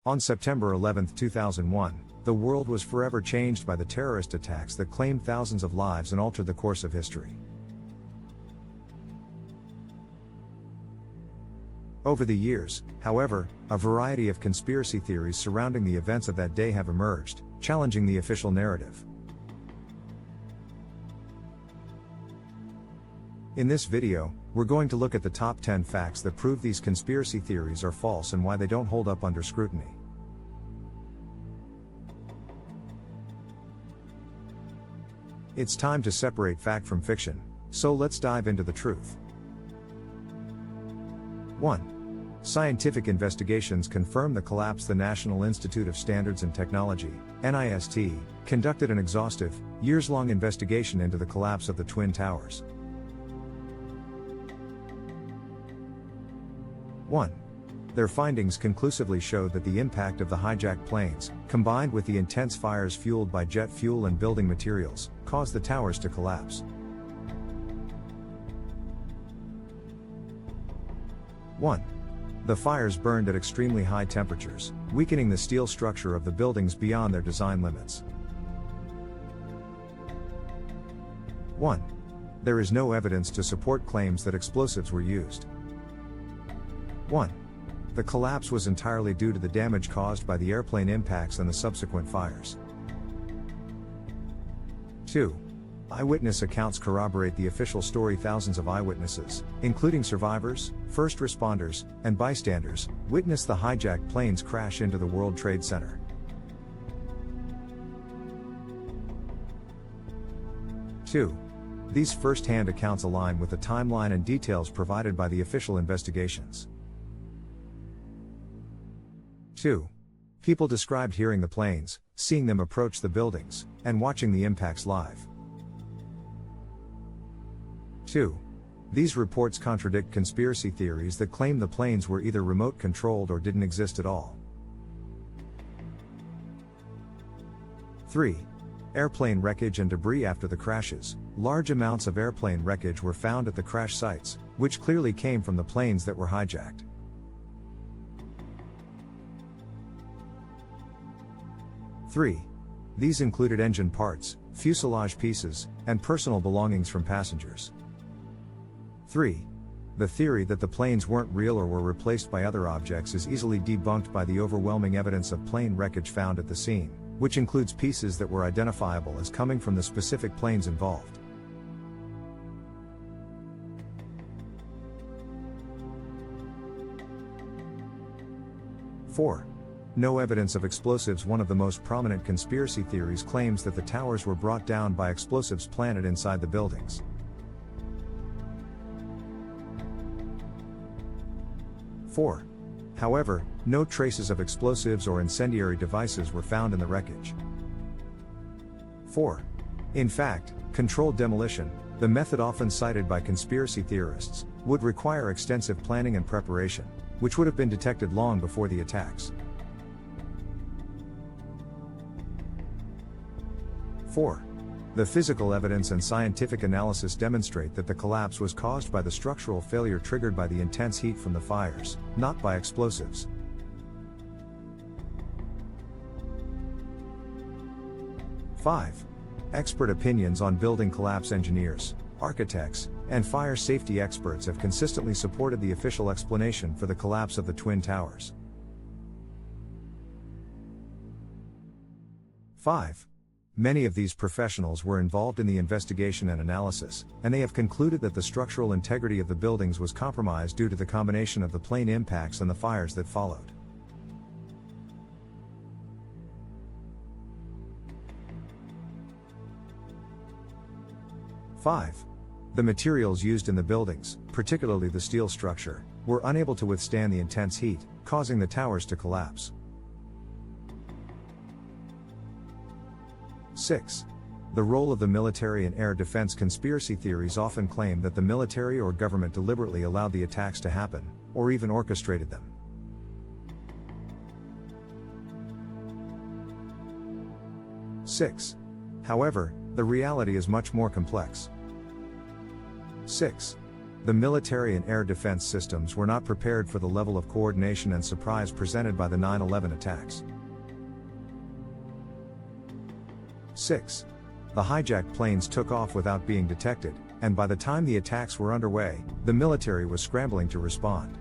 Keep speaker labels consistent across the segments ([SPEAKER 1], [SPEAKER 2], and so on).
[SPEAKER 1] On September 11, 2001, the world was forever changed by the terrorist attacks that claimed thousands of lives and altered the course of history. Over the years, however, a variety of conspiracy theories surrounding the events of that day have emerged, challenging the official narrative. In this video, we're going to look at the top 10 facts that prove these conspiracy theories are false and why they don't hold up under scrutiny. It's time to separate fact from fiction, so let's dive into the truth. 1. Scientific investigations confirm the collapse. The National Institute of Standards and Technology, NIST, conducted an exhaustive, years-long investigation into the collapse of the Twin Towers. 1. Their findings conclusively showed that the impact of the hijacked planes, combined with the intense fires fueled by jet fuel and building materials, caused the towers to collapse. 1. The fires burned at extremely high temperatures, weakening the steel structure of the buildings beyond their design limits. 1. There is no evidence to support claims that explosives were used. 1. The collapse was entirely due to the damage caused by the airplane impacts and the subsequent fires. 2. Eyewitness accounts corroborate the official story. Thousands of eyewitnesses, including survivors, first responders, and bystanders, witnessed the hijacked planes crash into the World Trade Center. 2. These first-hand accounts align with the timeline and details provided by the official investigations. 2. People described hearing the planes, seeing them approach the buildings, and watching the impacts live. 2. These reports contradict conspiracy theories that claim the planes were either remote-controlled or didn't exist at all. 3. Airplane wreckage and debris. After the crashes, large amounts of airplane wreckage were found at the crash sites, which clearly came from the planes that were hijacked. 3. These included engine parts, fuselage pieces, and personal belongings from passengers. 3. The theory that the planes weren't real or were replaced by other objects is easily debunked by the overwhelming evidence of plane wreckage found at the scene, which includes pieces that were identifiable as coming from the specific planes involved. 4. No evidence of explosives. One of the most prominent conspiracy theories claims that the towers were brought down by explosives planted inside the buildings. 4. However, no traces of explosives or incendiary devices were found in the wreckage. 4. In fact, controlled demolition, the method often cited by conspiracy theorists, would require extensive planning and preparation, which would have been detected long before the attacks. 4. The physical evidence and scientific analysis demonstrate that the collapse was caused by the structural failure triggered by the intense heat from the fires, not by explosives. 5. Expert opinions on building collapse. Engineers, architects, and fire safety experts have consistently supported the official explanation for the collapse of the Twin Towers. 5. Many of these professionals were involved in the investigation and analysis, and they have concluded that the structural integrity of the buildings was compromised due to the combination of the plane impacts and the fires that followed. 5. The materials used in the buildings, particularly the steel structure, were unable to withstand the intense heat, causing the towers to collapse. 6. The role of the military and air defense. Conspiracy theories often claim that the military or government deliberately allowed the attacks to happen, or even orchestrated them. 6. However, the reality is much more complex. 6. the military and air defense systems were not prepared for the level of coordination and surprise presented by the 9/11 attacks. 6. The hijacked planes took off without being detected, and by the time the attacks were underway, the military was scrambling to respond.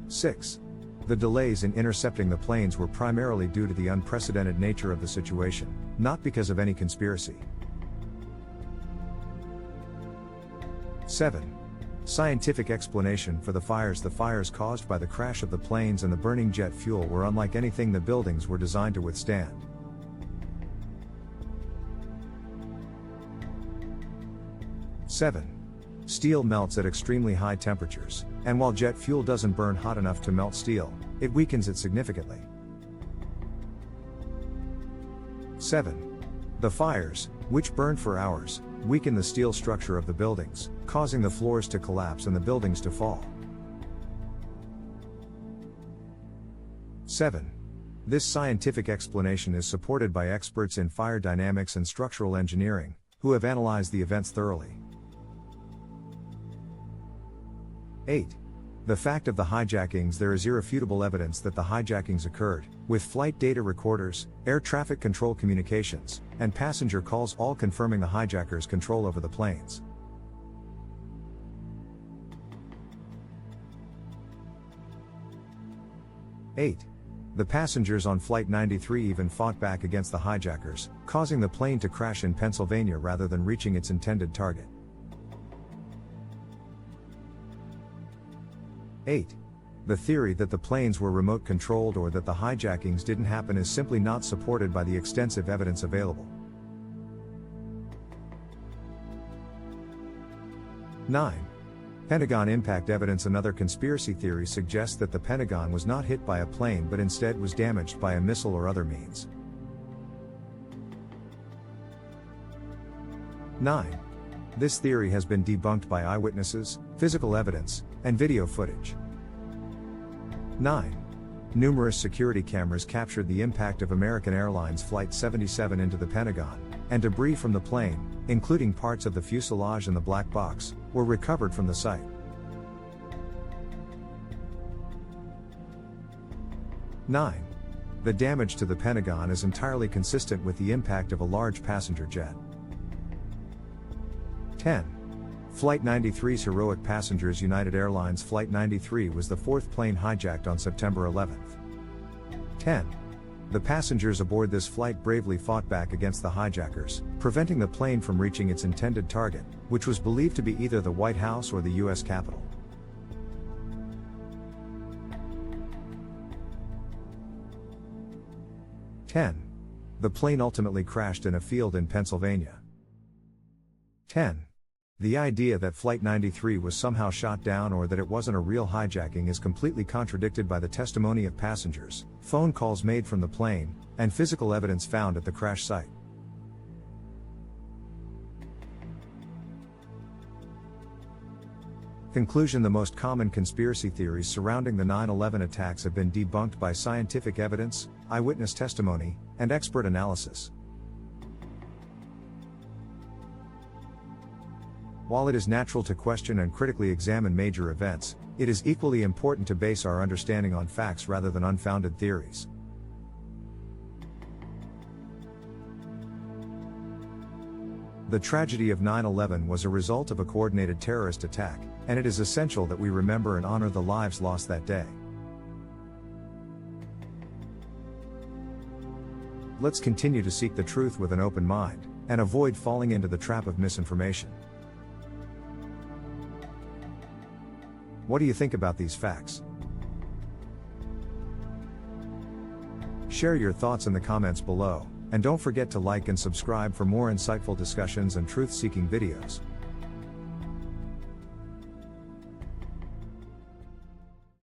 [SPEAKER 1] 6. The delays in intercepting the planes were primarily due to the unprecedented nature of the situation, not because of any conspiracy. 7. Scientific explanation for the fires. The fires caused by the crash of the planes and the burning jet fuel were unlike anything the buildings were designed to withstand. 7. Steel melts at extremely high temperatures, and while jet fuel doesn't burn hot enough to melt steel, it weakens it significantly. 7. The fires, which burned for hours, weakened the steel structure of the buildings, causing the floors to collapse and the buildings to fall. 7. This scientific explanation is supported by experts in fire dynamics and structural engineering, who have analyzed the events thoroughly. 8. The fact of the hijackings. There is irrefutable evidence that the hijackings occurred, with flight data recorders, air traffic control communications, and passenger calls all confirming the hijackers' control over the planes. 8. The passengers on Flight 93 even fought back against the hijackers, causing the plane to crash in Pennsylvania rather than reaching its intended target. 8. The theory that the planes were remote controlled or that the hijackings didn't happen is simply not supported by the extensive evidence available. 9. Pentagon impact evidence. Another conspiracy theory suggests that the Pentagon was not hit by a plane but instead was damaged by a missile or other means. 9. This theory has been debunked by eyewitnesses, physical evidence, and video footage. 9. Numerous security cameras captured the impact of American Airlines Flight 77 into the Pentagon, and debris from the plane, including parts of the fuselage and the black box, were recovered from the site. 9. The damage to the Pentagon is entirely consistent with the impact of a large passenger jet. 10. Flight 93's heroic passengers. United Airlines Flight 93 was the fourth plane hijacked on September 11. 10. The passengers aboard this flight bravely fought back against the hijackers, preventing the plane from reaching its intended target, which was believed to be either the White House or the U.S. Capitol. 10. The plane ultimately crashed in a field in Pennsylvania. 10. The idea that Flight 93 was somehow shot down or that it wasn't a real hijacking is completely contradicted by the testimony of passengers, phone calls made from the plane, and physical evidence found at the crash site. Conclusion: the most common conspiracy theories surrounding the 9/11 attacks have been debunked by scientific evidence, eyewitness testimony, and expert analysis. While it is natural to question and critically examine major events, it is equally important to base our understanding on facts rather than unfounded theories. The tragedy of 9/11 was a result of a coordinated terrorist attack, and it is essential that we remember and honor the lives lost that day. Let's continue to seek the truth with an open mind, and avoid falling into the trap of misinformation. What do you think about these facts? Share your thoughts in the comments below, and don't forget to like and subscribe for more insightful discussions and truth-seeking videos.